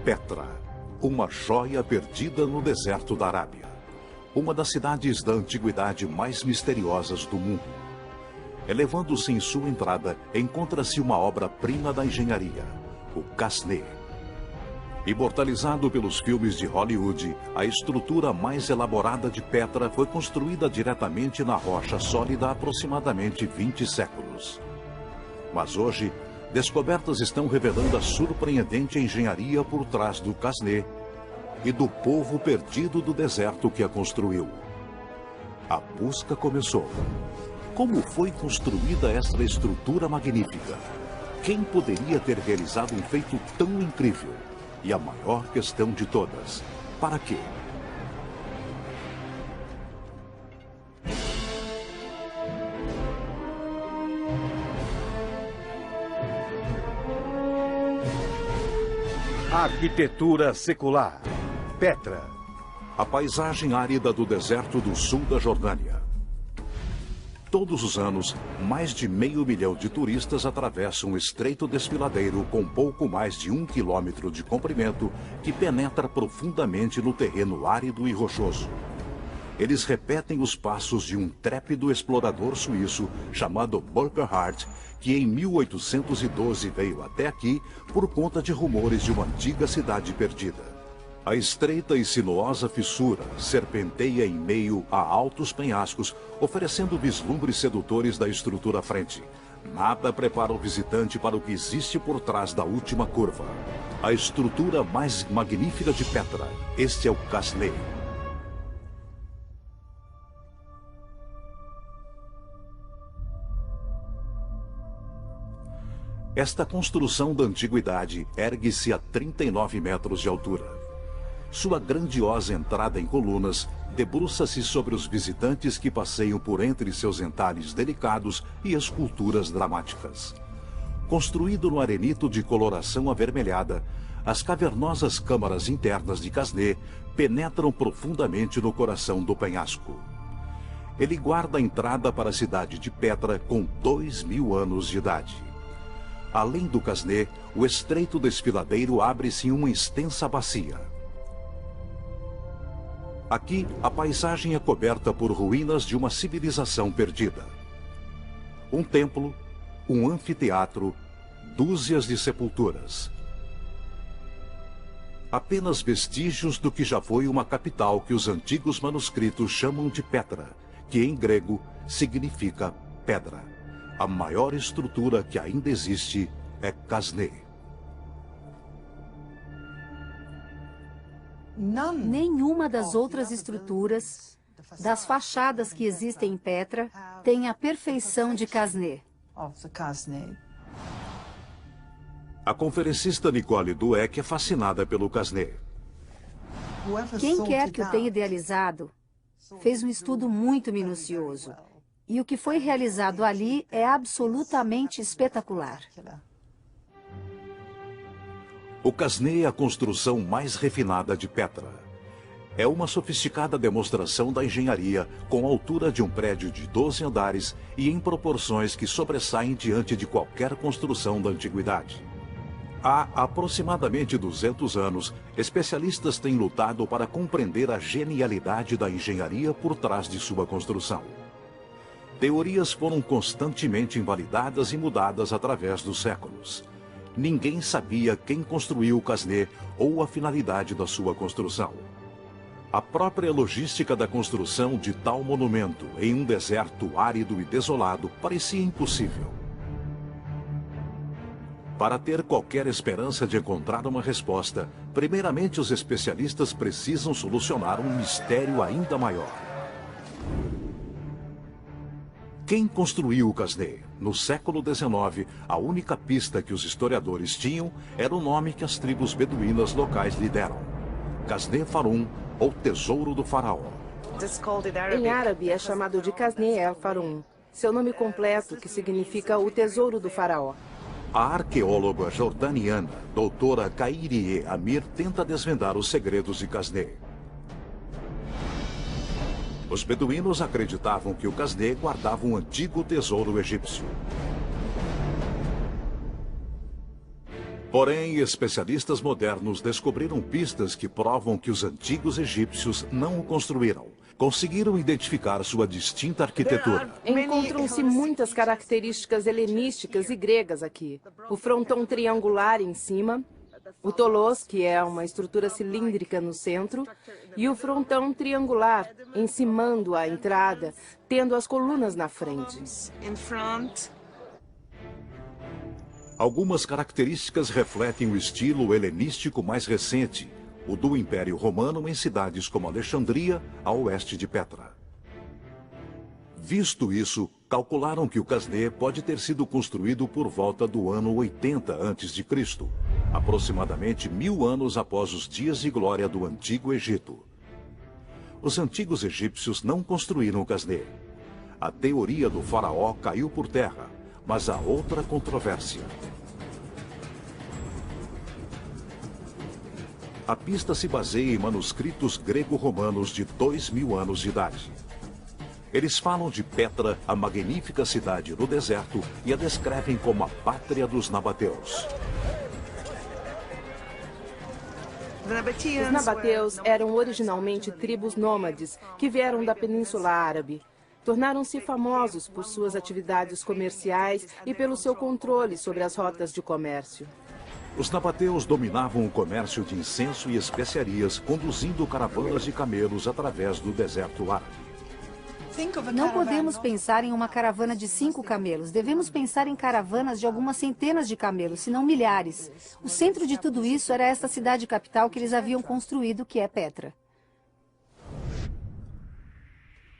Petra, uma joia perdida no deserto da Arábia. Uma das cidades da antiguidade mais misteriosas do mundo. Elevando-se em sua entrada, encontra-se uma obra-prima da engenharia, o Qasné. Imortalizado pelos filmes de Hollywood, a estrutura mais elaborada de Petra foi construída diretamente na rocha sólida há aproximadamente 20 séculos. Mas hoje, descobertas estão revelando a surpreendente engenharia por trás do Qasné e do povo perdido do deserto que a construiu. A busca começou. Como foi construída esta estrutura magnífica? Quem poderia ter realizado um feito tão incrível? E a maior questão de todas, para quê? Arquitetura secular. Petra. A paisagem árida do deserto do sul da Jordânia. Todos os anos, mais de 500 mil de turistas atravessam o estreito desfiladeiro com pouco mais de 1 quilômetro de comprimento que penetra profundamente no terreno árido e rochoso. Eles repetem os passos de um trépido explorador suíço chamado Burckhardt, que em 1812 veio até aqui por conta de rumores de uma antiga cidade perdida. A estreita e sinuosa fissura serpenteia em meio a altos penhascos, oferecendo vislumbres sedutores da estrutura à frente. Nada prepara o visitante para o que existe por trás da última curva. A estrutura mais magnífica de Petra. Este é o Qasné. Esta construção da antiguidade ergue-se a 39 metros de altura. Sua grandiosa entrada em colunas debruça-se sobre os visitantes que passeiam por entre seus entalhes delicados e esculturas dramáticas. Construído no arenito de coloração avermelhada, as cavernosas câmaras internas de Qasné penetram profundamente no coração do penhasco. Ele guarda a entrada para a cidade de Petra com 2000 anos de idade. Além do Qasné, o estreito desfiladeiro abre-se em uma extensa bacia. Aqui, a paisagem é coberta por ruínas de uma civilização perdida. Um templo, um anfiteatro, dúzias de sepulturas. Apenas vestígios do que já foi uma capital que os antigos manuscritos chamam de Petra, que em grego significa pedra. A maior estrutura que ainda existe é Qasné. Nenhuma das outras estruturas, das fachadas que existem em Petra, tem a perfeição de Qasné. A conferencista Nicole Dweck é fascinada pelo Qasné. Quem quer que o tenha idealizado, fez um estudo muito minucioso. E o que foi realizado ali é absolutamente espetacular. O Qasné é a construção mais refinada de Petra. É uma sofisticada demonstração da engenharia com a altura de um prédio de 12 andares e em proporções que sobressaem diante de qualquer construção da antiguidade. Há aproximadamente 200 anos, especialistas têm lutado para compreender a genialidade da engenharia por trás de sua construção. Teorias foram constantemente invalidadas e mudadas através dos séculos. Ninguém sabia quem construiu o Qasné ou a finalidade da sua construção. A própria logística da construção de tal monumento em um deserto árido e desolado parecia impossível. Para ter qualquer esperança de encontrar uma resposta, primeiramente os especialistas precisam solucionar um mistério ainda maior. Quem construiu o Qasné? No século XIX, a única pista que os historiadores tinham era o nome que as tribos beduínas locais lhe deram: Qasné Farum, ou Tesouro do Faraó. Em árabe é chamado de Qasné el-Farum, seu nome completo, que significa o Tesouro do Faraó. A arqueóloga jordaniana, doutora Khairie Amir, tenta desvendar os segredos de Qasné. Os beduínos acreditavam que o Qasné guardava um antigo tesouro egípcio. Porém, especialistas modernos descobriram pistas que provam que os antigos egípcios não o construíram. Conseguiram identificar sua distinta arquitetura. Encontram-se muitas características helenísticas e gregas aqui. O frontão triangular em cima, o tolos, que é uma estrutura cilíndrica no centro, e o frontão triangular, encimando a entrada, tendo as colunas na frente. Algumas características refletem o estilo helenístico mais recente, o do Império Romano em cidades como Alexandria, a oeste de Petra. Visto isso, calcularam que o Casné pode ter sido construído por volta do ano 80 a.C., aproximadamente 1000 anos após os dias de glória do Antigo Egito. Os antigos egípcios não construíram o Casné. A teoria do faraó caiu por terra, mas há outra controvérsia. A pista se baseia em manuscritos grego-romanos de 2000 anos de idade. Eles falam de Petra, a magnífica cidade no deserto, e a descrevem como a pátria dos nabateus. Os nabateus eram originalmente tribos nômades que vieram da Península Árabe. Tornaram-se famosos por suas atividades comerciais e pelo seu controle sobre as rotas de comércio. Os nabateus dominavam o comércio de incenso e especiarias, conduzindo caravanas de camelos através do deserto árabe. Não podemos pensar em uma caravana de 5 camelos. Devemos pensar em caravanas de algumas centenas de camelos, se não milhares. O centro de tudo isso era esta cidade capital que eles haviam construído, que é Petra.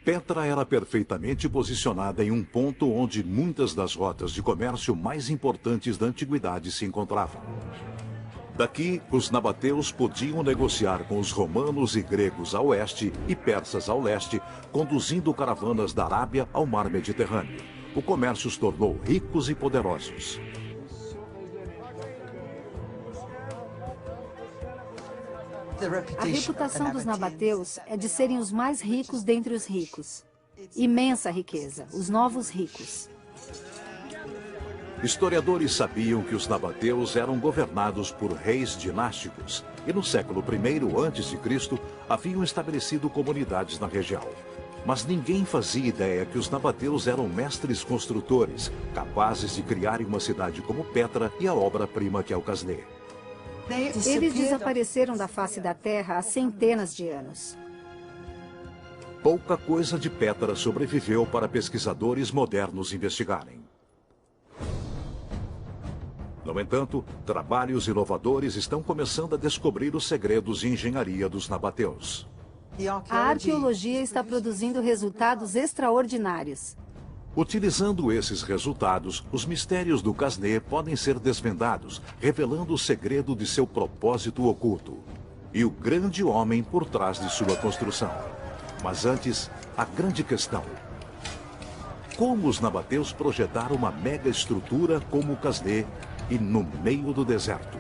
Petra era perfeitamente posicionada em um ponto onde muitas das rotas de comércio mais importantes da antiguidade se encontravam. Daqui, os nabateus podiam negociar com os romanos e gregos a oeste e persas ao leste, conduzindo caravanas da Arábia ao mar Mediterrâneo. O comércio os tornou ricos e poderosos. A reputação dos nabateus é de serem os mais ricos dentre os ricos. Imensa riqueza, os novos ricos. Historiadores sabiam que os nabateus eram governados por reis dinásticos e no século I a.C. haviam estabelecido comunidades na região. Mas ninguém fazia ideia que os nabateus eram mestres construtores, capazes de criarem uma cidade como Petra e a obra-prima que é o Casné. Eles desapareceram da face da terra há centenas de anos. Pouca coisa de Petra sobreviveu para pesquisadores modernos investigarem. No entanto, trabalhos inovadores estão começando a descobrir os segredos de engenharia dos nabateus. A arqueologia está produzindo resultados extraordinários. Utilizando esses resultados, os mistérios do Casné podem ser desvendados, revelando o segredo de seu propósito oculto e o grande homem por trás de sua construção. Mas antes, a grande questão: como os nabateus projetaram uma mega estrutura como o Casné e no meio do deserto?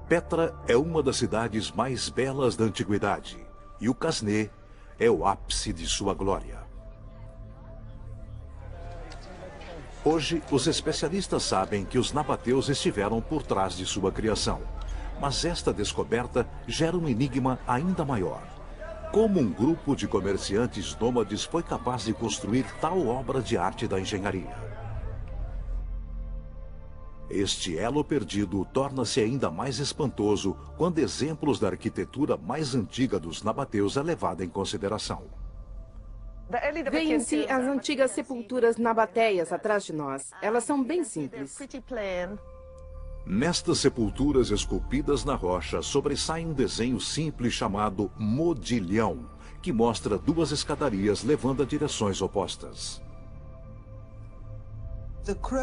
Petra é uma das cidades mais belas da antiguidade. E o Casné é o ápice de sua glória. Hoje, os especialistas sabem que os nabateus estiveram por trás de sua criação. Mas esta descoberta gera um enigma ainda maior. Como um grupo de comerciantes nômades foi capaz de construir tal obra de arte da engenharia? Este elo perdido torna-se ainda mais espantoso quando exemplos da arquitetura mais antiga dos nabateus é levada em consideração. Vêem-se as antigas sepulturas nabateias atrás de nós. Elas são bem simples. Nestas sepulturas esculpidas na rocha sobressai um desenho simples chamado modilhão, que mostra 2 escadarias levando a direções opostas.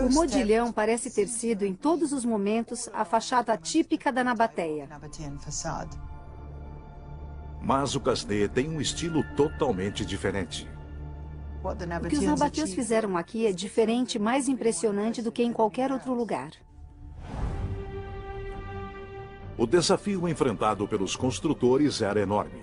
O modilhão parece ter sido, em todos os momentos, a fachada típica da nabateia. Mas o Casné tem um estilo totalmente diferente. O que os nabateus fizeram aqui é diferente e mais impressionante do que em qualquer outro lugar. O desafio enfrentado pelos construtores era enorme.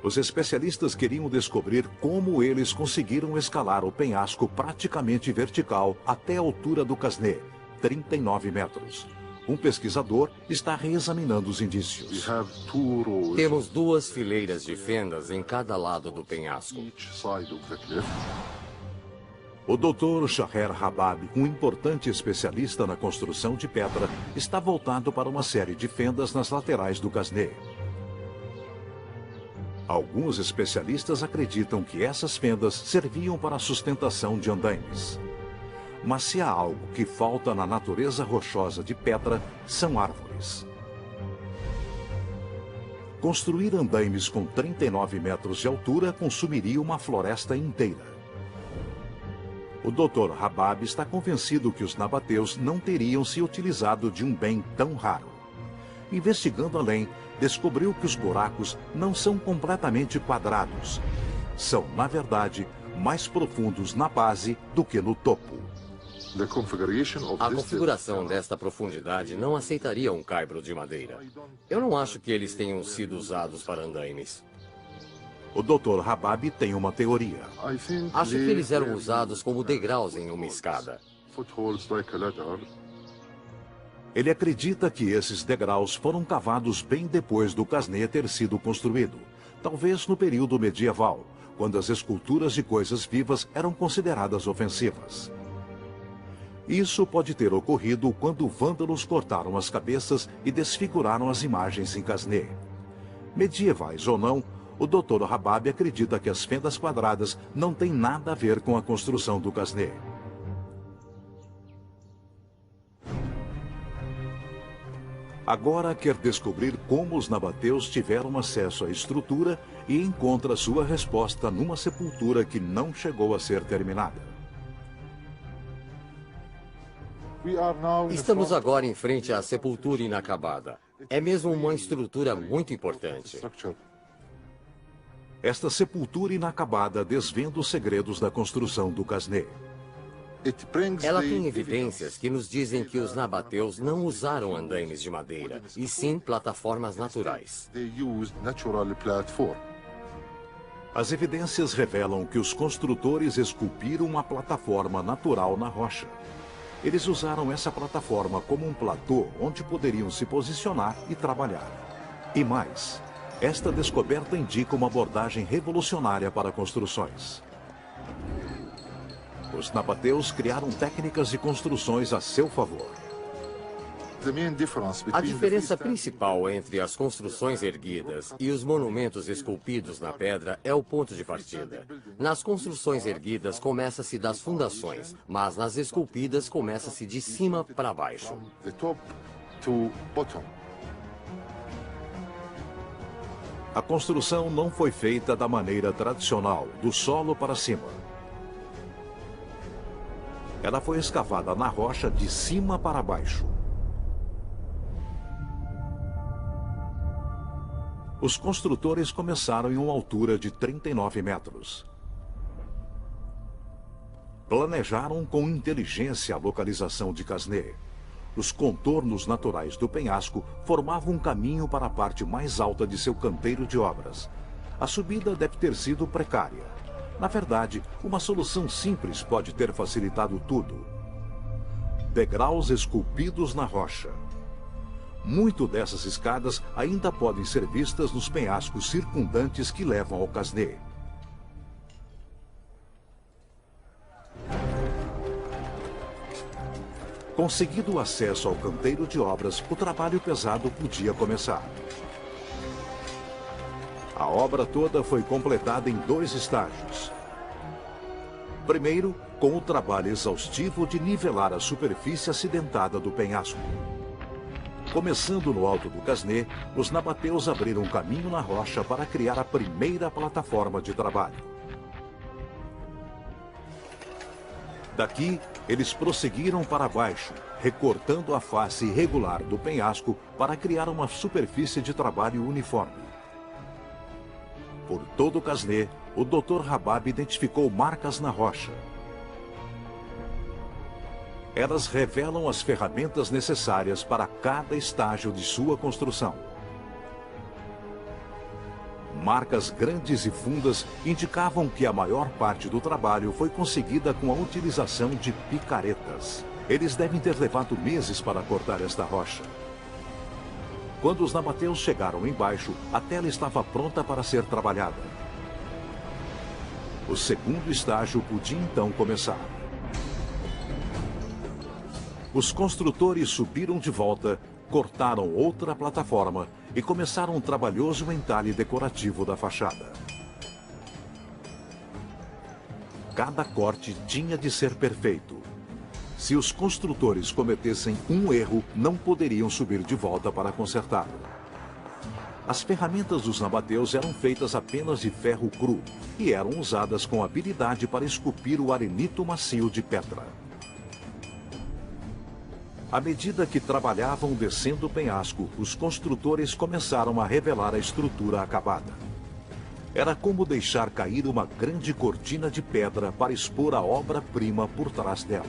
Os especialistas queriam descobrir como eles conseguiram escalar o penhasco praticamente vertical até a altura do Casné, 39 metros. Um pesquisador está reexaminando os indícios. Temos 2 fileiras de fendas em cada lado do penhasco. O Dr. Shaher Habab, um importante especialista na construção de pedra, está voltado para uma série de fendas nas laterais do Casné. Alguns especialistas acreditam que essas fendas serviam para a sustentação de andaimes. Mas se há algo que falta na natureza rochosa de Petra, são árvores. Construir andaimes com 39 metros de altura consumiria uma floresta inteira. O Dr. Habab está convencido que os nabateus não teriam se utilizado de um bem tão raro. Investigando além, descobriu que os buracos não são completamente quadrados. São, na verdade, mais profundos na base do que no topo. A configuração desta profundidade não aceitaria um caibro de madeira. Eu não acho que eles tenham sido usados para andaimes. O Dr. Habab tem uma teoria. Acho que eles eram usados como degraus em uma escada. Ele acredita que esses degraus foram cavados bem depois do Casné ter sido construído, talvez no período medieval, quando as esculturas de coisas vivas eram consideradas ofensivas. Isso pode ter ocorrido quando vândalos cortaram as cabeças e desfiguraram as imagens em Casné. Medievais ou não, o Dr. Habab acredita que as fendas quadradas não têm nada a ver com a construção do Casné. Agora quer descobrir como os nabateus tiveram acesso à estrutura e encontra sua resposta numa sepultura que não chegou a ser terminada. Estamos agora em frente à sepultura inacabada. É mesmo uma estrutura muito importante. Esta sepultura inacabada desvenda os segredos da construção do Casné. Ela tem evidências que nos dizem que os nabateus não usaram andaimes de madeira, e sim plataformas naturais. As evidências revelam que os construtores esculpiram uma plataforma natural na rocha. Eles usaram essa plataforma como um platô onde poderiam se posicionar e trabalhar. E mais, esta descoberta indica uma abordagem revolucionária para construções. Os nabateus criaram técnicas de construções a seu favor. A diferença principal entre as construções erguidas e os monumentos esculpidos na pedra é o ponto de partida. Nas construções erguidas começa-se das fundações, mas nas esculpidas começa-se de cima para baixo. A construção não foi feita da maneira tradicional, do solo para cima. Ela foi escavada na rocha de cima para baixo. Os construtores começaram em uma altura de 39 metros. Planejaram com inteligência a localização de Casné. Os contornos naturais do penhasco formavam um caminho para a parte mais alta de seu canteiro de obras. A subida deve ter sido precária. Na verdade, uma solução simples pode ter facilitado tudo. Degraus esculpidos na rocha. Muito dessas escadas ainda podem ser vistas nos penhascos circundantes que levam ao Casné. Conseguido o acesso ao canteiro de obras, o trabalho pesado podia começar. A obra toda foi completada em 2 estágios. Primeiro, com o trabalho exaustivo de nivelar a superfície acidentada do penhasco. Começando no alto do Casné, os nabateus abriram um caminho na rocha para criar a primeira plataforma de trabalho. Daqui, eles prosseguiram para baixo, recortando a face irregular do penhasco para criar uma superfície de trabalho uniforme. Por todo o Casné, o Dr. Habab identificou marcas na rocha. Elas revelam as ferramentas necessárias para cada estágio de sua construção. Marcas grandes e fundas indicavam que a maior parte do trabalho foi conseguida com a utilização de picaretas. Eles devem ter levado meses para cortar esta rocha. Quando os nabateus chegaram embaixo, a tela estava pronta para ser trabalhada. O segundo estágio podia então começar. Os construtores subiram de volta, cortaram outra plataforma e começaram um trabalhoso entalhe decorativo da fachada. Cada corte tinha de ser perfeito. Se os construtores cometessem um erro, não poderiam subir de volta para consertá-lo. As ferramentas dos nabateus eram feitas apenas de ferro cru e eram usadas com habilidade para esculpir o arenito macio de Petra. À medida que trabalhavam descendo o penhasco, os construtores começaram a revelar a estrutura acabada. Era como deixar cair uma grande cortina de pedra para expor a obra-prima por trás dela.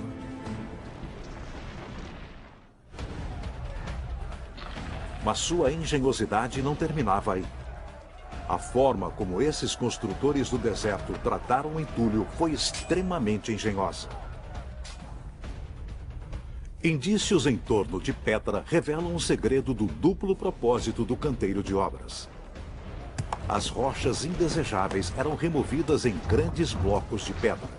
Mas sua engenhosidade não terminava aí. A forma como esses construtores do deserto trataram o entulho foi extremamente engenhosa. Indícios em torno de Petra revelam o segredo do duplo propósito do canteiro de obras. As rochas indesejáveis eram removidas em grandes blocos de pedra.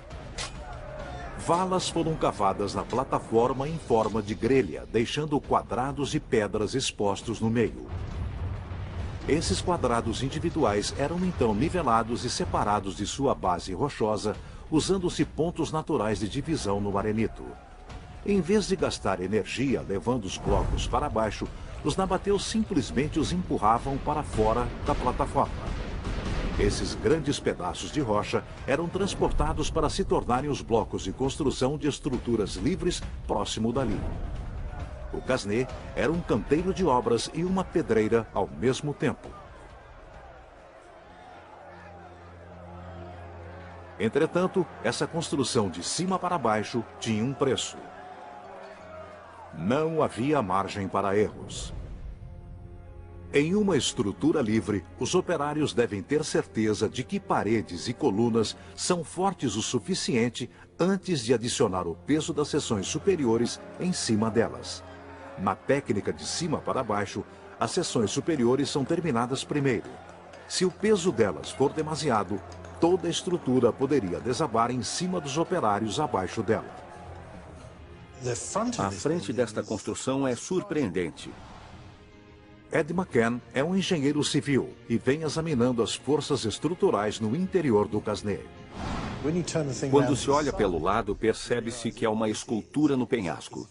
Valas foram cavadas na plataforma em forma de grelha, deixando quadrados de pedras expostos no meio. Esses quadrados individuais eram então nivelados e separados de sua base rochosa, usando-se pontos naturais de divisão no arenito. Em vez de gastar energia levando os blocos para baixo, os nabateus simplesmente os empurravam para fora da plataforma. Esses grandes pedaços de rocha eram transportados para se tornarem os blocos de construção de estruturas livres próximo dali. O Casneh era um canteiro de obras e uma pedreira ao mesmo tempo. Entretanto, essa construção de cima para baixo tinha um preço. Não havia margem para erros. Em uma estrutura livre, os operários devem ter certeza de que paredes e colunas são fortes o suficiente antes de adicionar o peso das seções superiores em cima delas. Na técnica de cima para baixo, as seções superiores são terminadas primeiro. Se o peso delas for demasiado, toda a estrutura poderia desabar em cima dos operários abaixo dela. A frente desta construção é surpreendente. Ed McCann é um engenheiro civil e vem examinando as forças estruturais no interior do Casneh. Quando se olha pelo lado, percebe-se que é uma escultura no penhasco.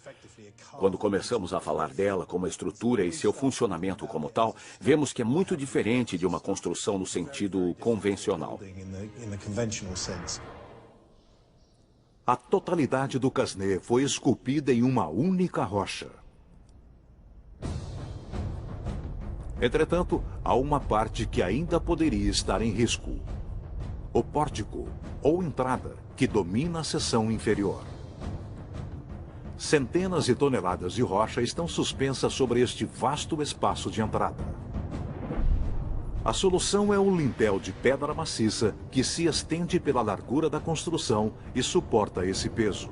Quando começamos a falar dela como estrutura e seu funcionamento como tal, vemos que é muito diferente de uma construção no sentido convencional. A totalidade do Casneh foi esculpida em uma única rocha. Entretanto, há uma parte que ainda poderia estar em risco. O pórtico, ou entrada, que domina a seção inferior. Centenas de toneladas de rocha estão suspensas sobre este vasto espaço de entrada. A solução é o lintel de pedra maciça que se estende pela largura da construção e suporta esse peso.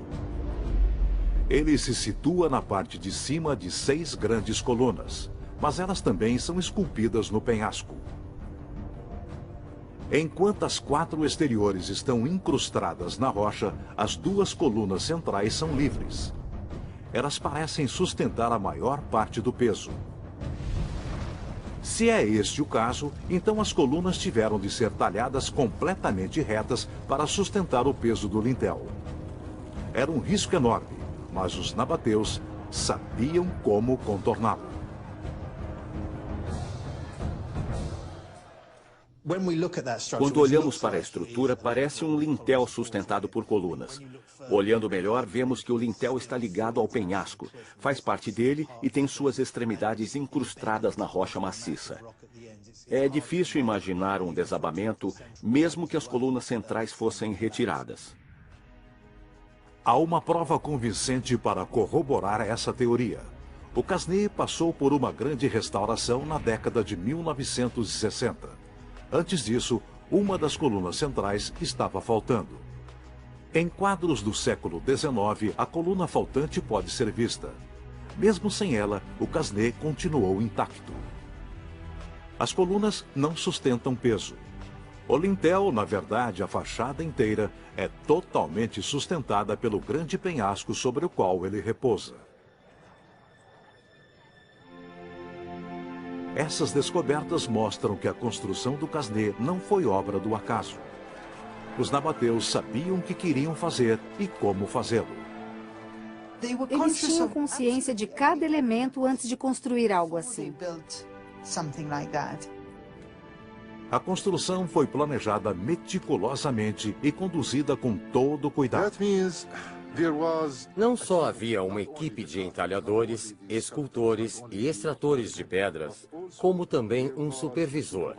Ele se situa na parte de cima de 6 grandes colunas, mas elas também são esculpidas no penhasco. Enquanto as 4 exteriores estão incrustadas na rocha, as 2 colunas centrais são livres. Elas parecem sustentar a maior parte do peso. Se é este o caso, então as colunas tiveram de ser talhadas completamente retas para sustentar o peso do lintel. Era um risco enorme, mas os nabateus sabiam como contorná-lo. Quando olhamos para a estrutura, parece um lintel sustentado por colunas. Olhando melhor, vemos que o lintel está ligado ao penhasco, faz parte dele e tem suas extremidades incrustadas na rocha maciça. É difícil imaginar um desabamento, mesmo que as colunas centrais fossem retiradas. Há uma prova convincente para corroborar essa teoria. O Casneh passou por uma grande restauração na década de 1960. Antes disso, uma das colunas centrais estava faltando. Em quadros do século XIX, a coluna faltante pode ser vista. Mesmo sem ela, o Casneh continuou intacto. As colunas não sustentam peso. O lintel, na verdade, a fachada inteira, é totalmente sustentada pelo grande penhasco sobre o qual ele repousa. Essas descobertas mostram que a construção do Casneh não foi obra do acaso. Os nabateus sabiam o que queriam fazer e como fazê-lo. Eles tinham consciência de cada elemento antes de construir algo assim. A construção foi planejada meticulosamente e conduzida com todo cuidado. Não só havia uma equipe de entalhadores, escultores e extratores de pedras, como também um supervisor.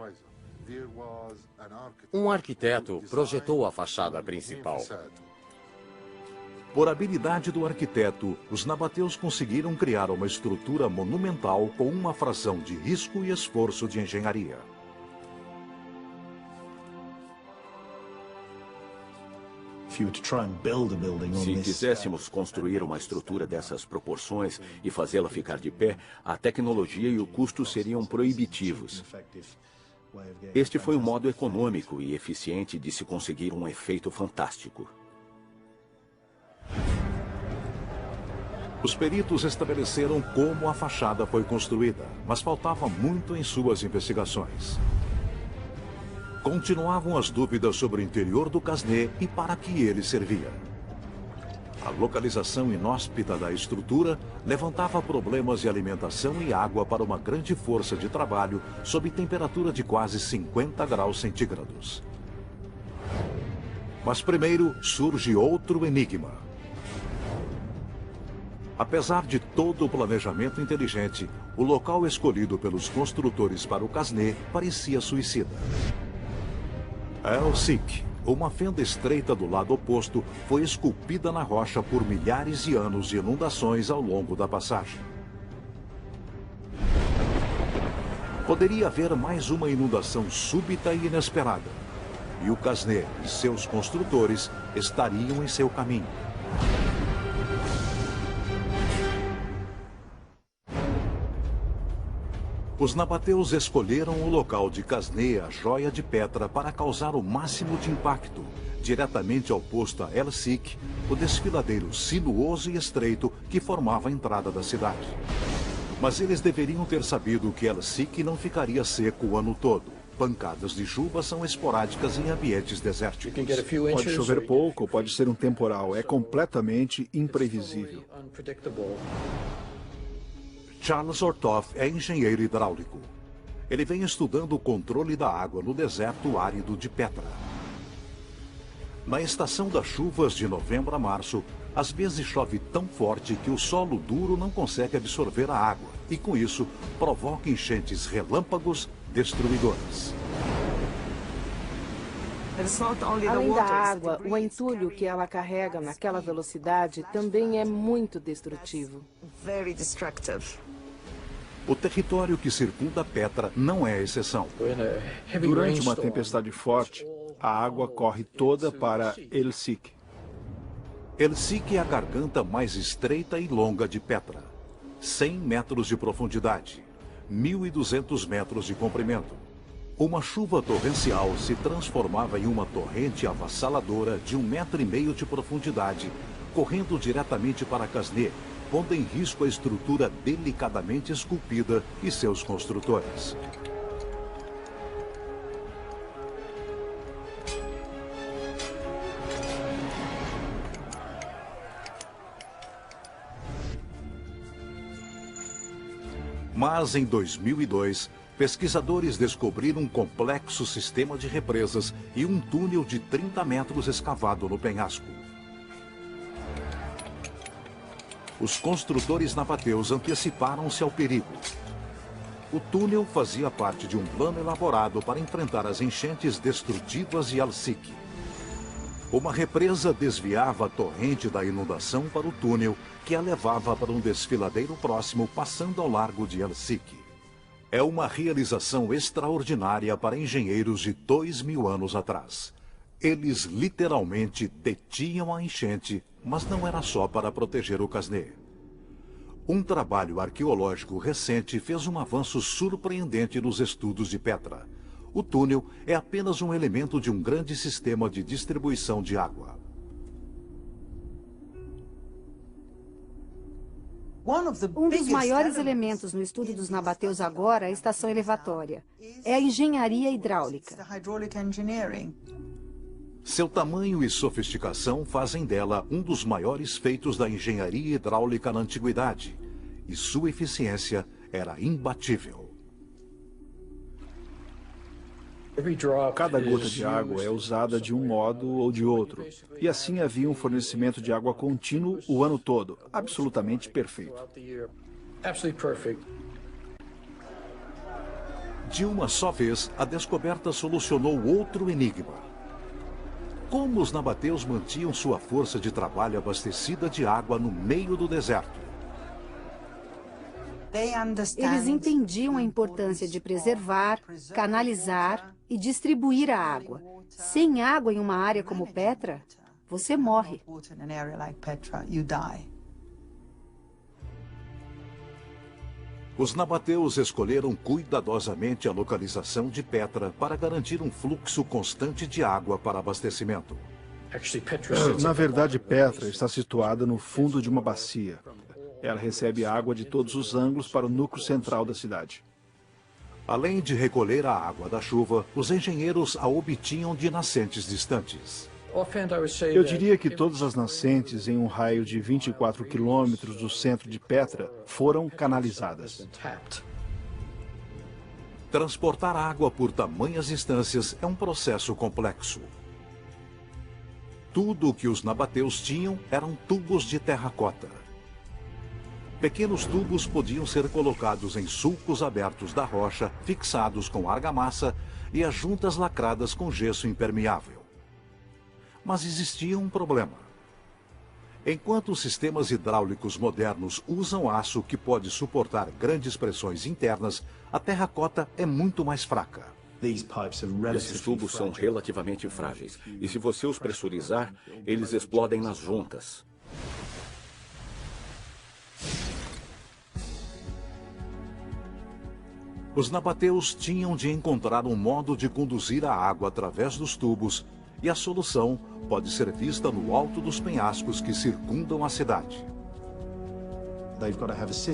Um arquiteto projetou a fachada principal. Por habilidade do arquiteto, os nabateus conseguiram criar uma estrutura monumental com uma fração de risco e esforço de engenharia. Se quiséssemos construir uma estrutura dessas proporções e fazê-la ficar de pé, a tecnologia e o custo seriam proibitivos. Este foi um modo econômico e eficiente de se conseguir um efeito fantástico. Os peritos estabeleceram como a fachada foi construída, mas faltava muito em suas investigações. Continuavam as dúvidas sobre o interior do Casneh e para que ele servia. A localização inóspita da estrutura levantava problemas de alimentação e água para uma grande força de trabalho sob temperatura de quase 50 graus centígrados. Mas primeiro surge outro enigma. Apesar de todo o planejamento inteligente, o local escolhido pelos construtores para o Casneh parecia suicida. El-Sik, uma fenda estreita do lado oposto, foi esculpida na rocha por milhares de anos de inundações ao longo da passagem. Poderia haver mais uma inundação súbita e inesperada, e o Casneh e seus construtores estariam em seu caminho. Os nabateus escolheram o local de Casneh, a joia de Petra, para causar o máximo de impacto, diretamente oposto a El-Sik, o desfiladeiro sinuoso e estreito que formava a entrada da cidade. Mas eles deveriam ter sabido que El-Sik não ficaria seco o ano todo. Pancadas de chuva são esporádicas em ambientes desérticos. Pode chover pouco, pode ser um temporal. É completamente imprevisível. Charles Ortoff é engenheiro hidráulico. Ele vem estudando o controle da água no deserto árido de Petra. Na estação das chuvas de novembro a março, às vezes chove tão forte que o solo duro não consegue absorver a água e, com isso, provoca enchentes relâmpagos destruidoras. Além da água, o entulho que ela carrega naquela velocidade também é muito destrutivo. O território que circunda Petra não é exceção. Durante uma tempestade forte, a água corre toda para El-Sik. El-Sik é a garganta mais estreita e longa de Petra. 100 metros de profundidade, 1.200 metros de comprimento. Uma chuva torrencial se transformava em uma torrente avassaladora de 1,5 metro de profundidade, correndo diretamente para Casneh, pondo em risco a estrutura delicadamente esculpida e seus construtores. Mas em 2002, pesquisadores descobriram um complexo sistema de represas e um túnel de 30 metros escavado no penhasco. Os construtores nabateus anteciparam-se ao perigo. O túnel fazia parte de um plano elaborado para enfrentar as enchentes destrutivas de El-Sik. Uma represa desviava a torrente da inundação para o túnel, que a levava para um desfiladeiro próximo, passando ao largo de El-Sik. É uma realização extraordinária para engenheiros de 2000 anos atrás. Eles literalmente detinham a enchente, mas não era só para proteger o Casneh. Um trabalho arqueológico recente fez um avanço surpreendente nos estudos de Petra. O túnel é apenas um elemento de um grande sistema de distribuição de água. Um dos maiores elementos no estudo dos nabateus agora é a estação elevatória. É a engenharia hidráulica. Seu tamanho e sofisticação fazem dela um dos maiores feitos da engenharia hidráulica na antiguidade. E sua eficiência era imbatível. Cada gota de água é usada de um modo ou de outro. E assim havia um fornecimento de água contínuo o ano todo. Absolutamente perfeito. De uma só vez, a descoberta solucionou outro enigma. Como os nabateus mantinham sua força de trabalho abastecida de água no meio do deserto? Eles entendiam a importância de preservar, canalizar e distribuir a água. Sem água em uma área como Petra, você morre. Os nabateus escolheram cuidadosamente a localização de Petra para garantir um fluxo constante de água para abastecimento. Na verdade, Petra está situada no fundo de uma bacia. Ela recebe água de todos os ângulos para o núcleo central da cidade. Além de recolher a água da chuva, os engenheiros a obtinham de nascentes distantes. Eu diria que todas as nascentes em um raio de 24 quilômetros do centro de Petra foram canalizadas. Transportar água por tamanhas distâncias é um processo complexo. Tudo o que os nabateus tinham eram tubos de terracota. Pequenos tubos podiam ser colocados em sulcos abertos da rocha, fixados com argamassa e as juntas lacradas com gesso impermeável. Mas existia um problema. Enquanto os sistemas hidráulicos modernos usam aço que pode suportar grandes pressões internas, a terracota é muito mais fraca. Esses tubos são relativamente frágeis, e se você os pressurizar, eles explodem nas juntas. Os nabateus tinham de encontrar um modo de conduzir a água através dos tubos, e a solução pode ser vista no alto dos penhascos que circundam a cidade.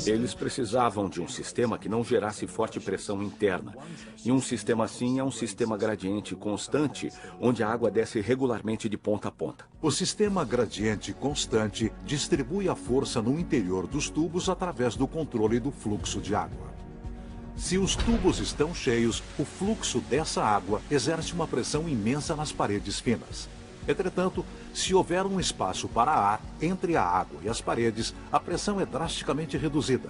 Eles precisavam de um sistema que não gerasse forte pressão interna. E um sistema assim é um sistema gradiente constante, onde a água desce regularmente de ponta a ponta. O sistema gradiente constante distribui a força no interior dos tubos através do controle do fluxo de água. Se os tubos estão cheios, o fluxo dessa água exerce uma pressão imensa nas paredes finas. Entretanto, se houver um espaço para ar entre a água e as paredes, a pressão é drasticamente reduzida.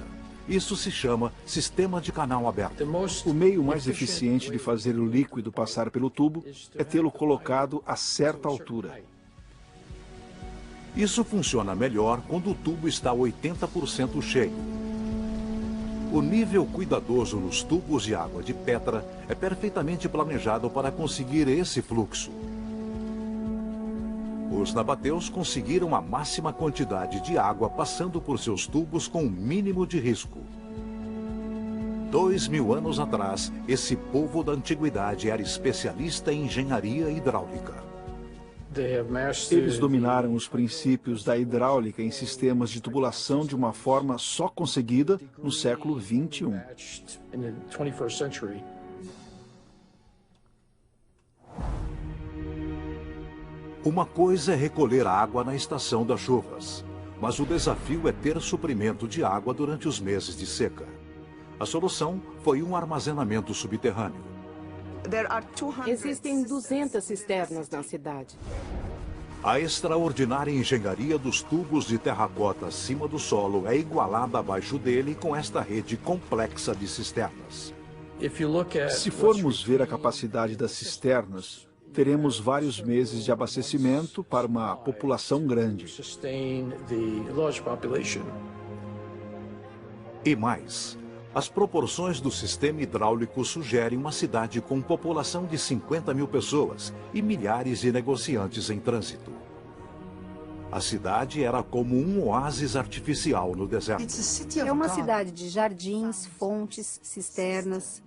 Isso se chama sistema de canal aberto. O meio mais eficiente de fazer o líquido passar pelo tubo é tê-lo colocado a certa altura. Isso funciona melhor quando o tubo está 80% cheio. O nível cuidadoso nos tubos de água de Petra é perfeitamente planejado para conseguir esse fluxo. Os nabateus conseguiram a máxima quantidade de água passando por seus tubos com o mínimo de risco. 2000 anos atrás, esse povo da antiguidade era especialista em engenharia hidráulica. Eles dominaram os princípios da hidráulica em sistemas de tubulação de uma forma só conseguida no século XXI. Uma coisa é recolher água na estação das chuvas, mas o desafio é ter suprimento de água durante os meses de seca. A solução foi um armazenamento subterrâneo. Existem 200 cisternas na cidade. A extraordinária engenharia dos tubos de terracota acima do solo é igualada abaixo dele com esta rede complexa de cisternas. Se formos ver a capacidade das cisternas, teremos vários meses de abastecimento para uma população grande. E mais, As proporções do sistema hidráulico sugerem uma cidade com população de 50 mil pessoas e milhares de negociantes em trânsito. A cidade era como um oásis artificial no deserto. É uma cidade de jardins, fontes, cisternas.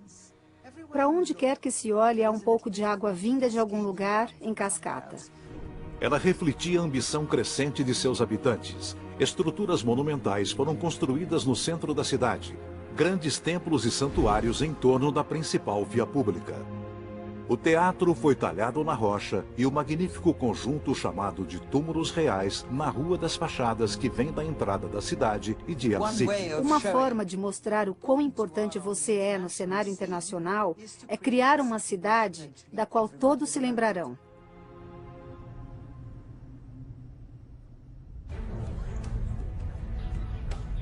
Para onde quer que se olhe, há um pouco de água vinda de algum lugar em cascata. Ela refletia a ambição crescente de seus habitantes. Estruturas monumentais foram construídas no centro da cidade. Grandes templos e santuários em torno da principal via pública. O teatro foi talhado na rocha e o magnífico conjunto chamado de túmulos reais na Rua das Fachadas, que vem da entrada da cidade e de Helsinki. Uma forma de mostrar o quão importante você é no cenário internacional é criar uma cidade da qual todos se lembrarão.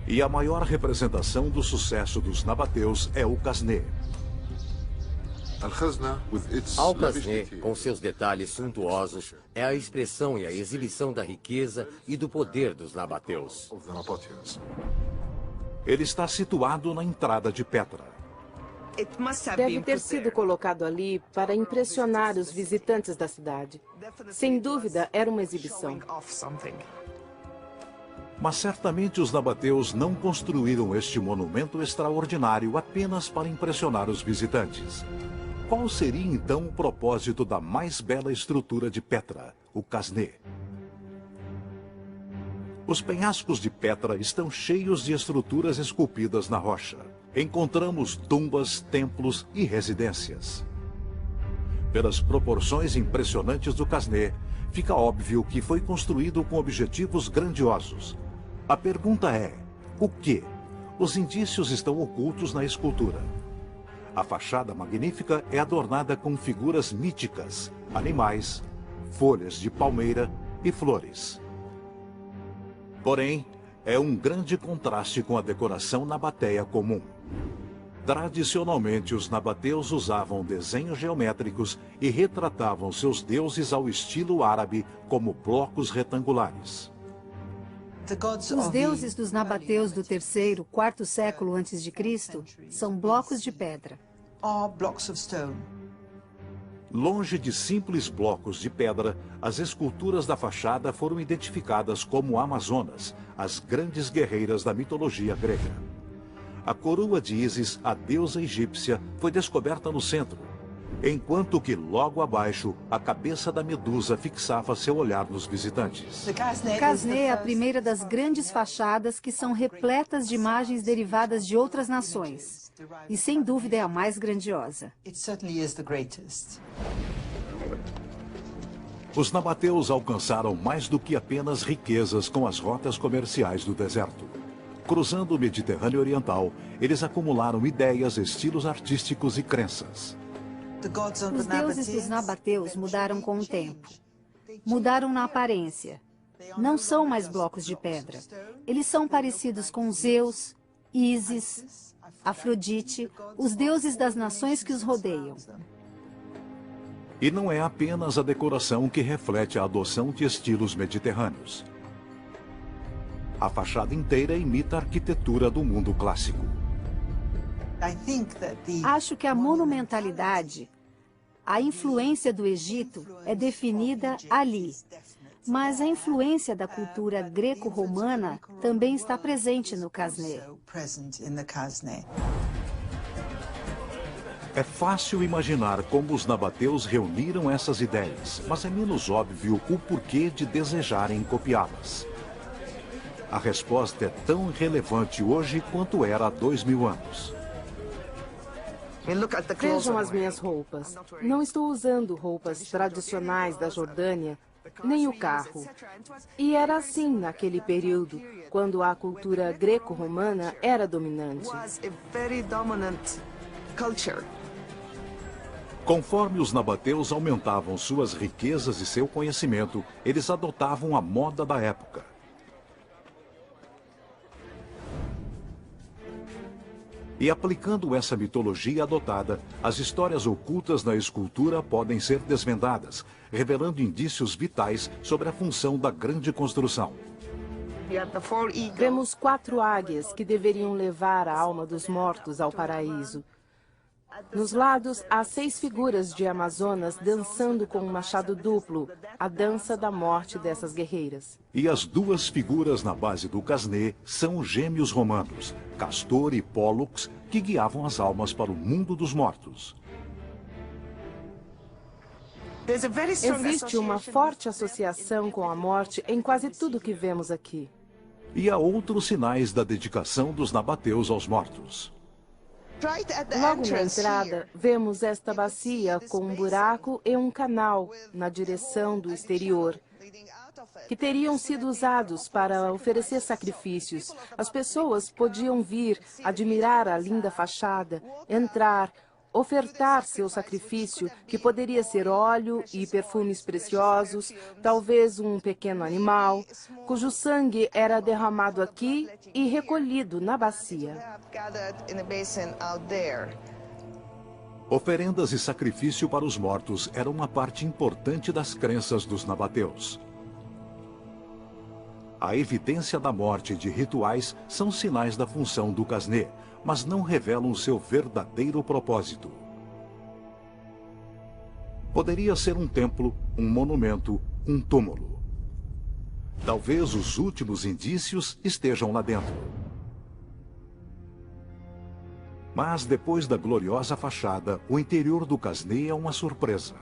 E a maior representação do sucesso dos nabateus é o Qasné. Al-Qasné, com seus detalhes suntuosos, é a expressão e a exibição da riqueza e do poder dos nabateus. Ele está situado na entrada de Petra. Deve ter sido colocado ali para impressionar os visitantes da cidade. Sem dúvida, era uma exibição. Mas certamente os nabateus não construíram este monumento extraordinário apenas para impressionar os visitantes. Qual seria então o propósito da mais bela estrutura de Petra, o Qasné? Os penhascos de Petra estão cheios de estruturas esculpidas na rocha. Encontramos tumbas, templos e residências. Pelas proporções impressionantes do Qasné, fica óbvio que foi construído com objetivos grandiosos. A pergunta é, o quê? Os indícios estão ocultos na escultura. A fachada magnífica é adornada com figuras míticas, animais, folhas de palmeira e flores. Porém, é um grande contraste com a decoração nabateia comum. Tradicionalmente, os nabateus usavam desenhos geométricos e retratavam seus deuses ao estilo árabe como blocos retangulares. Os deuses dos nabateus do terceiro, quarto século antes de Cristo são blocos de pedra. Longe de simples blocos de pedra, as esculturas da fachada foram identificadas como Amazonas, as grandes guerreiras da mitologia grega. A coroa de Ísis, a deusa egípcia, foi descoberta no centro, enquanto que logo abaixo a cabeça da Medusa fixava seu olhar nos visitantes. Qasné é a primeira das grandes fachadas que são repletas de imagens derivadas de outras nações. E sem dúvida é a mais grandiosa. Os nabateus alcançaram mais do que apenas riquezas com as rotas comerciais do deserto. Cruzando o Mediterrâneo Oriental, eles acumularam ideias, estilos artísticos e crenças. Os deuses dos nabateus mudaram com o tempo. Mudaram na aparência. Não são mais blocos de pedra. Eles são parecidos com Zeus, Ísis, Afrodite, os deuses das nações que os rodeiam. E não é apenas a decoração que reflete a adoção de estilos mediterrâneos. A fachada inteira imita a arquitetura do mundo clássico. Acho que a monumentalidade, a influência do Egito é definida ali. Mas a influência da cultura greco-romana também está presente no Qasné. É fácil imaginar como os nabateus reuniram essas ideias, mas é menos óbvio o porquê de desejarem copiá-las. A resposta é tão relevante hoje quanto era há 2000 anos. Vejam as minhas roupas. Não estou usando roupas tradicionais da Jordânia, nem o carro. E era assim naquele período, quando a cultura greco-romana era dominante. Conforme os nabateus aumentavam suas riquezas e seu conhecimento, eles adotavam a moda da época. E aplicando essa mitologia adotada, as histórias ocultas na escultura podem ser desvendadas, revelando indícios vitais sobre a função da grande construção. Vemos 4 águias que deveriam levar a alma dos mortos ao paraíso. Nos lados, há 6 figuras de amazonas dançando com um machado duplo, a dança da morte dessas guerreiras. E as 2 figuras na base do Casnê são os gêmeos romanos, Castor e Pólux, que guiavam as almas para o mundo dos mortos. Existe uma forte associação com a morte em quase tudo que vemos aqui. E há outros sinais da dedicação dos nabateus aos mortos. Logo na entrada, vemos esta bacia com um buraco e um canal na direção do exterior, que teriam sido usados para oferecer sacrifícios. As pessoas podiam vir, admirar a linda fachada, entrar, ofertar seu sacrifício, que poderia ser óleo e perfumes preciosos, talvez um pequeno animal, cujo sangue era derramado aqui e recolhido na bacia. Oferendas e sacrifício para os mortos eram uma parte importante das crenças dos nabateus. A evidência da morte e de rituais são sinais da função do Casnê, mas não revelam seu verdadeiro propósito. Poderia ser um templo, um monumento, um túmulo. Talvez os últimos indícios estejam lá dentro. Mas depois da gloriosa fachada, o interior do Casnê é uma surpresa.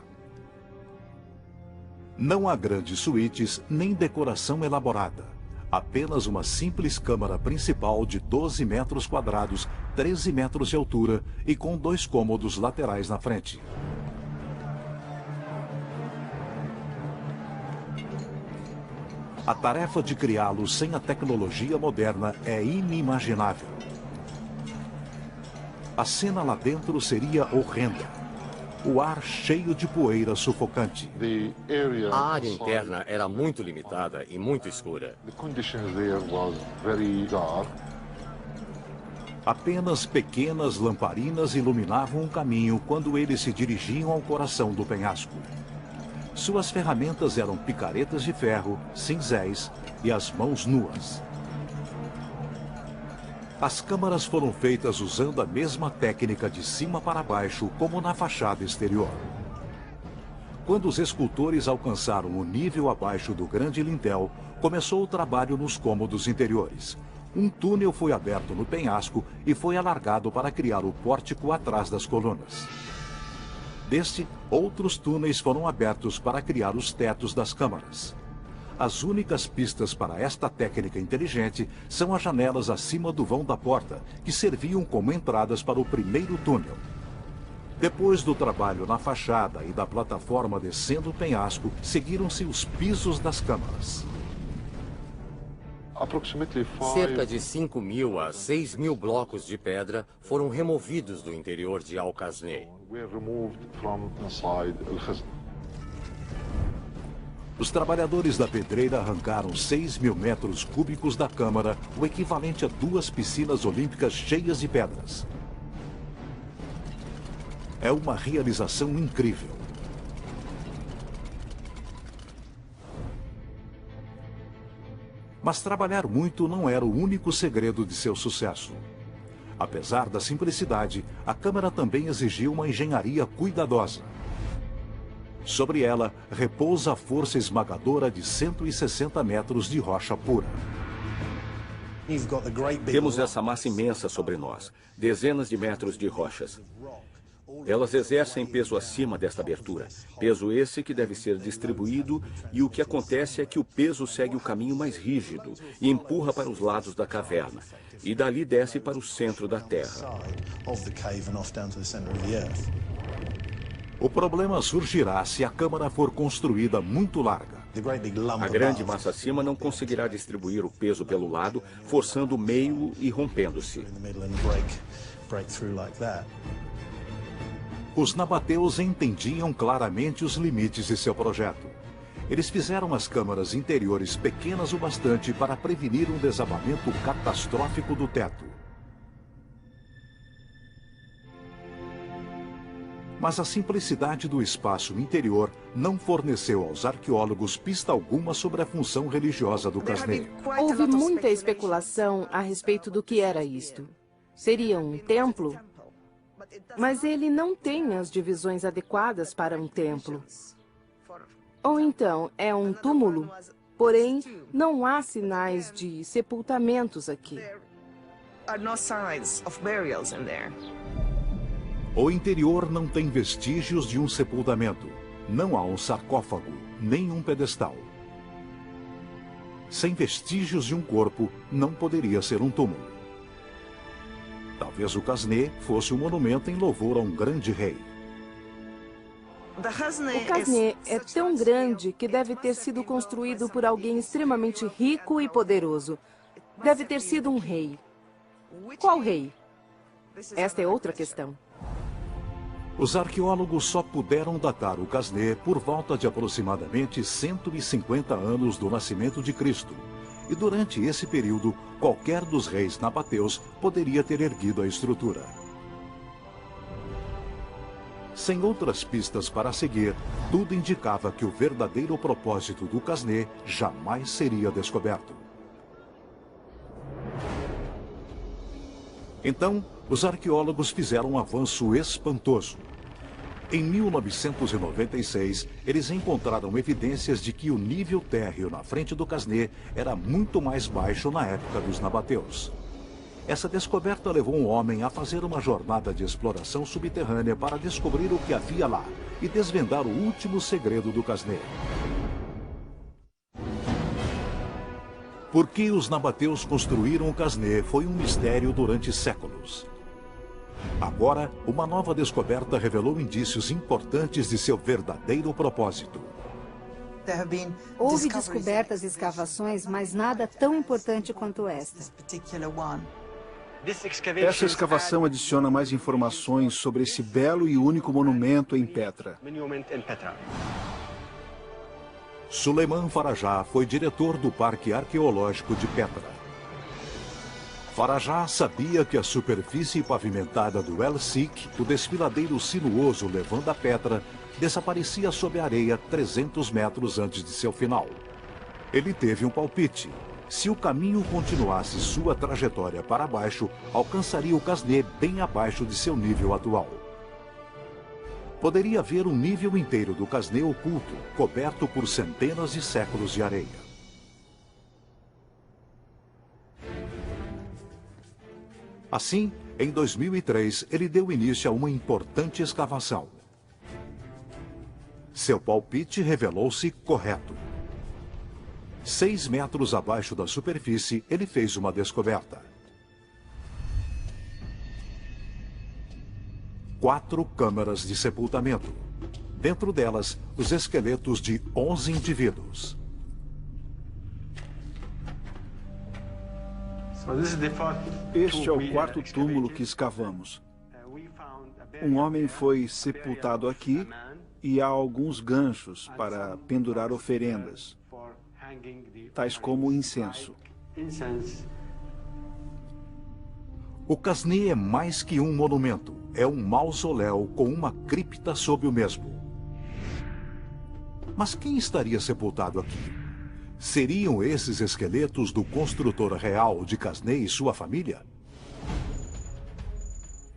Não há grandes suítes nem decoração elaborada. Apenas uma simples câmara principal de 12 metros quadrados, 13 metros de altura e com 2 cômodos laterais na frente. A tarefa de criá-lo sem a tecnologia moderna é inimaginável. A cena lá dentro seria horrenda. O ar cheio de poeira sufocante. A área interna era muito limitada e muito escura. Apenas pequenas lamparinas iluminavam o caminho quando eles se dirigiam ao coração do penhasco. Suas ferramentas eram picaretas de ferro, cinzéis e as mãos nuas. As câmaras foram feitas usando a mesma técnica de cima para baixo como na fachada exterior. Quando os escultores alcançaram o nível abaixo do grande lintel, começou o trabalho nos cômodos interiores. Um túnel foi aberto no penhasco e foi alargado para criar o pórtico atrás das colunas. Deste, outros túneis foram abertos para criar os tetos das câmaras. As únicas pistas para esta técnica inteligente são as janelas acima do vão da porta, que serviam como entradas para o primeiro túnel. Depois do trabalho na fachada e da plataforma descendo o penhasco, seguiram-se os pisos das câmaras. Cerca de 5.000 a 6.000 blocos de pedra foram removidos do interior de Al-Casneh. Os trabalhadores da pedreira arrancaram 6.000 metros cúbicos da câmara, o equivalente a 2 piscinas olímpicas cheias de pedras. É uma realização incrível. Mas trabalhar muito não era o único segredo de seu sucesso. Apesar da simplicidade, a câmara também exigiu uma engenharia cuidadosa. Sobre ela, repousa a força esmagadora de 160 metros de rocha pura. Temos essa massa imensa sobre nós, dezenas de metros de rochas. Elas exercem peso acima desta abertura, peso esse que deve ser distribuído, e o que acontece é que o peso segue o caminho mais rígido e empurra para os lados da caverna, e dali desce para o centro da Terra. O problema surgirá se a câmara for construída muito larga. A grande massa acima não conseguirá distribuir o peso pelo lado, forçando o meio e rompendo-se. Os nabateus entendiam claramente os limites de seu projeto. Eles fizeram as câmaras interiores pequenas o bastante para prevenir um desabamento catastrófico do teto. Mas a simplicidade do espaço interior não forneceu aos arqueólogos pista alguma sobre a função religiosa do Casneh. Houve muita especulação a respeito do que era isto. Seria um templo? Mas ele não tem as divisões adequadas para um templo. Ou então, é um túmulo, porém, não há sinais de sepultamentos aqui. O interior não tem vestígios de um sepultamento. Não há um sarcófago, nem um pedestal. Sem vestígios de um corpo, não poderia ser um túmulo. Talvez o Casneh fosse um monumento em louvor a um grande rei. O Casneh é tão grande que deve ter sido construído por alguém extremamente rico e poderoso. Deve ter sido um rei. Qual rei? Esta é outra questão. Os arqueólogos só puderam datar o Casneh por volta de aproximadamente 150 anos do nascimento de Cristo. E durante esse período, qualquer dos reis nabateus poderia ter erguido a estrutura. Sem outras pistas para seguir, tudo indicava que o verdadeiro propósito do Casneh jamais seria descoberto. Então, os arqueólogos fizeram um avanço espantoso. Em 1996, eles encontraram evidências de que o nível térreo na frente do Casneh era muito mais baixo na época dos nabateus. Essa descoberta levou um homem a fazer uma jornada de exploração subterrânea para descobrir o que havia lá e desvendar o último segredo do Casneh. Por que os nabateus construíram o Casneh foi um mistério durante séculos. Agora, uma nova descoberta revelou indícios importantes de seu verdadeiro propósito. Houve descobertas e escavações, mas nada tão importante quanto esta. Essa escavação adiciona mais informações sobre esse belo e único monumento em Petra. Suleiman Farajah foi diretor do Parque Arqueológico de Petra. Farajah sabia que a superfície pavimentada do El Sik, o desfiladeiro sinuoso levando a Petra, desaparecia sob a areia 300 metros antes de seu final. Ele teve um palpite. Se o caminho continuasse sua trajetória para baixo, alcançaria o Casneh bem abaixo de seu nível atual. Poderia ver um nível inteiro do Casneh oculto, coberto por centenas de séculos de areia. Assim, em 2003, ele deu início a uma importante escavação. Seu palpite revelou-se correto. 6 metros abaixo da superfície, ele fez uma descoberta. 4 câmaras de sepultamento. Dentro delas, os esqueletos de 11 indivíduos. Este é o quarto túmulo que escavamos. Um homem foi sepultado aqui e há alguns ganchos para pendurar oferendas, tais como incenso. O Casneh é mais que um monumento. É um mausoléu com uma cripta sob o mesmo. Mas quem estaria sepultado aqui? Seriam esses esqueletos do construtor real de Casneh e sua família?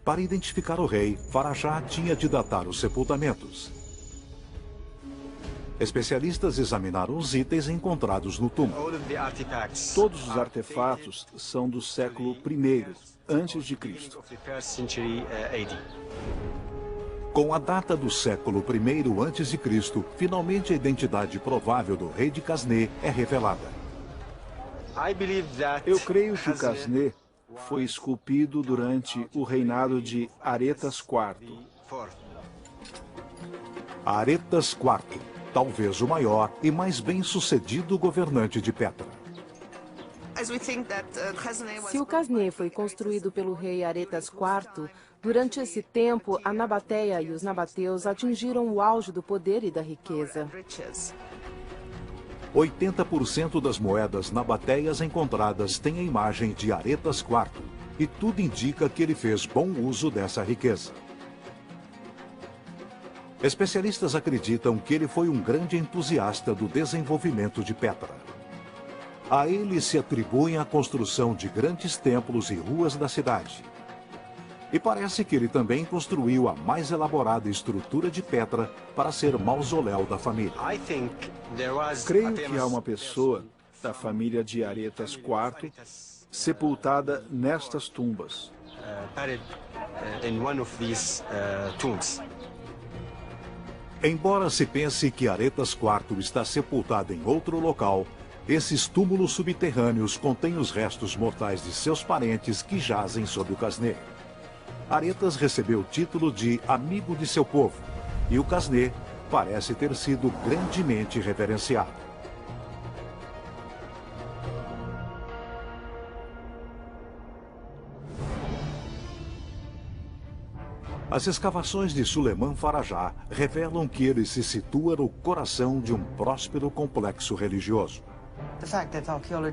Para identificar o rei, Farajah tinha de datar os sepultamentos. Especialistas examinaram os itens encontrados no túmulo. Todos os artefatos são do século I antes de Cristo. Com a data do século I a.C., finalmente a identidade provável do rei de Casneh é revelada. Eu creio que o Casneh foi esculpido durante o reinado de Aretas IV. Aretas IV, talvez o maior e mais bem-sucedido governante de Petra. Se o Casneh foi construído pelo rei Aretas IV, durante esse tempo, a Nabateia e os nabateus atingiram o auge do poder e da riqueza. 80% das moedas nabateias encontradas têm a imagem de Aretas IV, e tudo indica que ele fez bom uso dessa riqueza. Especialistas acreditam que ele foi um grande entusiasta do desenvolvimento de Petra. A ele se atribui a construção de grandes templos e ruas da cidade. E parece que ele também construiu a mais elaborada estrutura de Petra para ser mausoléu da família. Creio que há uma pessoa da família de Aretas IV sepultada nestas tumbas. Embora se pense que Aretas IV está sepultado em outro local, esses túmulos subterrâneos contêm os restos mortais de seus parentes que jazem sob o Casneh. Aretas recebeu o título de amigo de seu povo, e o Casneh parece ter sido grandemente reverenciado. As escavações de Suleiman Farajah revelam que ele se situa no coração de um próspero complexo religioso.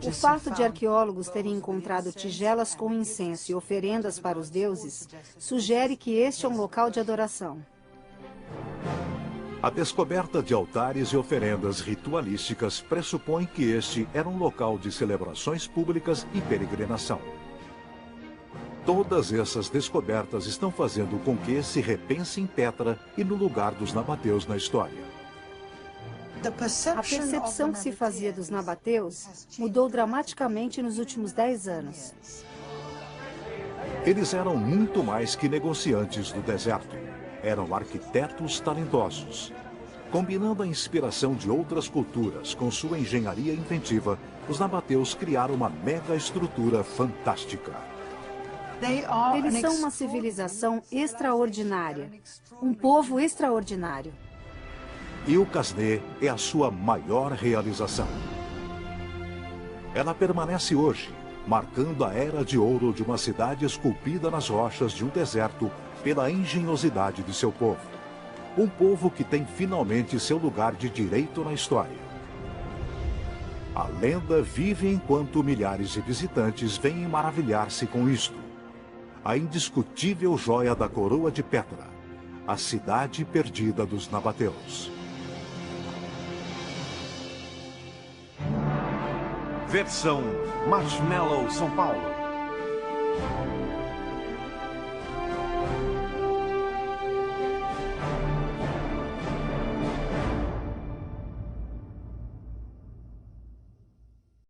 O fato de arqueólogos terem encontrado tigelas com incenso e oferendas para os deuses sugere que este é um local de adoração. A descoberta de altares e oferendas ritualísticas pressupõe que este era um local de celebrações públicas e peregrinação. Todas essas descobertas estão fazendo com que se repense em Petra e no lugar dos nabateus na história. A percepção que se fazia dos nabateus mudou dramaticamente nos últimos 10 anos. Eles eram muito mais que negociantes do deserto. Eram arquitetos talentosos. Combinando a inspiração de outras culturas com sua engenharia inventiva, os nabateus criaram uma mega estrutura fantástica. Eles são uma civilização extraordinária, um povo extraordinário. E o Casneh é a sua maior realização. Ela permanece hoje, marcando a era de ouro de uma cidade esculpida nas rochas de um deserto pela engenhosidade de seu povo. Um povo que tem finalmente seu lugar de direito na história. A lenda vive enquanto milhares de visitantes vêm maravilhar-se com isto. A indiscutível joia da coroa de Petra, a cidade perdida dos nabateus. Versão Marshmallow São Paulo.